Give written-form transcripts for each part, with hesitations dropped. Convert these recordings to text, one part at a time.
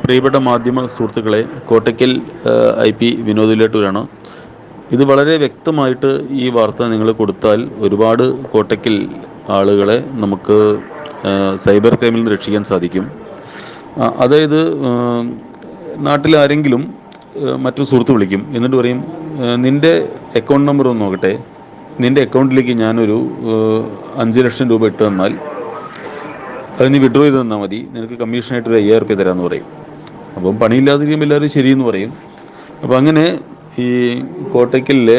പ്രിയപ്പെട്ട മാധ്യമ സുഹൃത്തുക്കളെ, കോട്ടയ്ക്കൽ IP വിനോദിലേട്ടൂരാണ്. ഇത് വളരെ വ്യക്തമായിട്ട് ഈ വാർത്ത നിങ്ങൾ കൊടുത്താൽ ഒരുപാട് കോട്ടയ്ക്കൽ ആളുകളെ നമുക്ക് സൈബർ ക്രൈമിൽ നിന്ന് രക്ഷിക്കാൻ സാധിക്കും. അതായത് നാട്ടിലാരെങ്കിലും മറ്റൊരു സുഹൃത്ത് വിളിക്കും, എന്നിട്ട് പറയും, നിൻ്റെ അക്കൗണ്ട് നമ്പർ ഒന്ന് നോക്കട്ടെ, നിൻ്റെ അക്കൗണ്ടിലേക്ക് ഞാനൊരു 5 ലക്ഷം രൂപ ഇട്ട് തന്നാൽ അത് നീ വിഡ്രോ ചെയ്ത് തന്നാൽ മതി, നിനക്ക് കമ്മീഷനായിട്ട് ഒരു 5000 രൂപ തരാമെന്ന് പറയും. അപ്പം പണിയില്ലാതിരിക്കുമ്പോൾ എല്ലാവരും ശരിയെന്ന് പറയും. അപ്പം അങ്ങനെ ഈ കോട്ടയ്ക്കലിലെ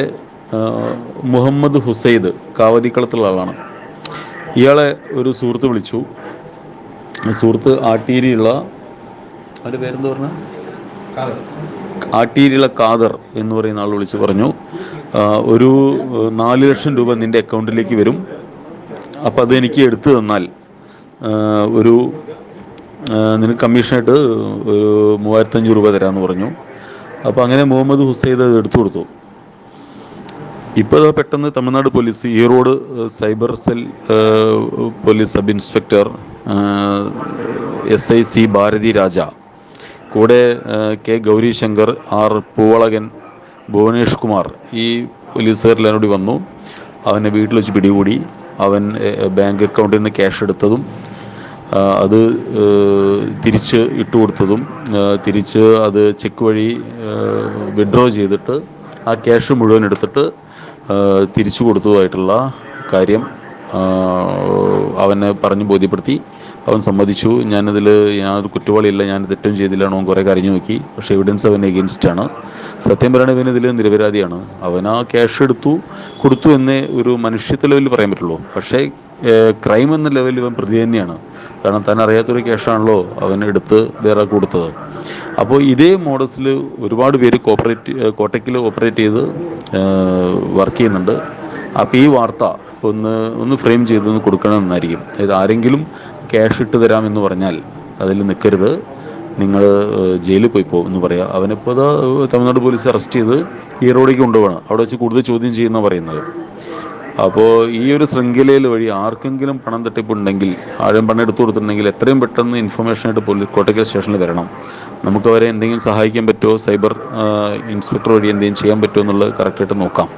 മുഹമ്മദ് ഹുസൈദ് കാവതിക്കളത്തുള്ള ആളാണ്. ഇയാളെ ഒരു സുഹൃത്ത് വിളിച്ചു. സുഹൃത്ത് ആട്ടീരിയുള്ള, അവൻ്റെ പേരെന്ത് പറഞ്ഞാൽ, ആട്ടീരിയുള്ള ഖാദർ എന്ന് പറയുന്ന ആൾ വിളിച്ച് പറഞ്ഞു, ഒരു 4 ലക്ഷം രൂപ നിൻ്റെ അക്കൗണ്ടിലേക്ക് വരും, അപ്പം അത് എനിക്ക് എടുത്തു തന്നാൽ ഒരു നിനക്ക് കമ്മീഷനായിട്ട് ഒരു 3500 രൂപ തരാമെന്ന് പറഞ്ഞു. അപ്പോൾ അങ്ങനെ മുഹമ്മദ് ഹുസൈദ് അത് എടുത്തു കൊടുത്തു. ഇപ്പോൾ അത് പെട്ടെന്ന് Tamil Nadu police Erode cyber cell police sub inspector SIC Bharathi Raja, കൂടെ K ഗൗരീശങ്കർ, R പൂവളകൻ, ഭുവനേഷ് കുമാർ, ഈ പോലീസുകാരെല്ലാം കൂടി വന്നു. അവനെ വീട്ടിൽ വെച്ച് പിടികൂടി. അവൻ ബാങ്ക് അക്കൗണ്ടിൽ നിന്ന് ക്യാഷ് എടുത്തതും അത് തിരിച്ച് ഇട്ട് കൊടുത്തതും തിരിച്ച് അത് ചെക്ക് വഴി വിഡ്രോ ചെയ്തിട്ട് ആ ക്യാഷ് മുഴുവൻ എടുത്തിട്ട് തിരിച്ചു കൊടുത്തതുമായിട്ടുള്ള കാര്യം അവനെ പറഞ്ഞ് ബോധ്യപ്പെടുത്തി. അവൻ സമ്മതിച്ചു, ഞാനൊരു കുറ്റവാളിയല്ല, ഞാൻ തെറ്റും ചെയ്തില്ല. അവൻ കുറേ കരഞ്ഞു നോക്കി. പക്ഷേ എവിഡൻസ് അവന് എഗെയിൻസ്റ്റാണ്. സത്യം പറയുകയാണെങ്കിൽ ഇവനിതിൽ നിരപരാധിയാണ്. അവൻ ആ ക്യാഷ് കൊടുത്തു എന്നേ ഒരു മനുഷ്യത്വ ലെവലിൽ പറയാൻ പറ്റുള്ളൂ. പക്ഷേ ക്രൈം എന്ന ലെവലിൽ ഇവൻ പ്രതി തന്നെയാണ്. കാരണം താൻ അറിയാത്തൊരു ക്യാഷാണല്ലോ അവൻ എടുത്ത് വേറെ കൊടുത്തത്. അപ്പോൾ ഇതേ മോഡസിൽ ഒരുപാട് പേര് കോട്ടയ്ക്കൽ ഓപ്പറേറ്റ് ചെയ്ത് വർക്ക് ചെയ്യുന്നുണ്ട്. അപ്പോൾ ഈ വാർത്ത ഒന്ന് ഫ്രെയിം ചെയ്തൊന്ന് കൊടുക്കണമെന്നായിരിക്കും. അതായത് ആരെങ്കിലും ക്യാഷ് ഇട്ട് തരാമെന്ന് പറഞ്ഞാൽ അതിൽ നിൽക്കരുത്, നിങ്ങൾ ജയിലിൽ പോയി പോകും എന്ന് പറയാം. അവനിപ്പോൾ തമിഴ്നാട് പോലീസ് അറസ്റ്റ് ചെയ്ത് ഈറോഡിലേക്ക് കൊണ്ടുപോകണം. അവിടെ വെച്ച് കൂടുതൽ ചോദ്യം ചെയ്യുന്ന പറയുന്നത്. അപ്പോൾ ഈ ഒരു ശൃംഖലയിൽ വഴി ആർക്കെങ്കിലും പണം തട്ടിപ്പുണ്ടെങ്കിൽ, ആരും പണം എടുത്തു കൊടുത്തിട്ടുണ്ടെങ്കിൽ എത്രയും പെട്ടെന്ന് ഇൻഫർമേഷനായിട്ട് കോട്ടയ്ക്കൽ സ്റ്റേഷനിൽ വരണം. നമുക്ക് അവരെ എന്തെങ്കിലും സഹായിക്കാൻ പറ്റുമോ, സൈബർ ഇൻസ്പെക്ടർ വഴി എന്തെങ്കിലും ചെയ്യാൻ പറ്റുമോ എന്നുള്ളത് കറക്റ്റായിട്ട് നോക്കാം.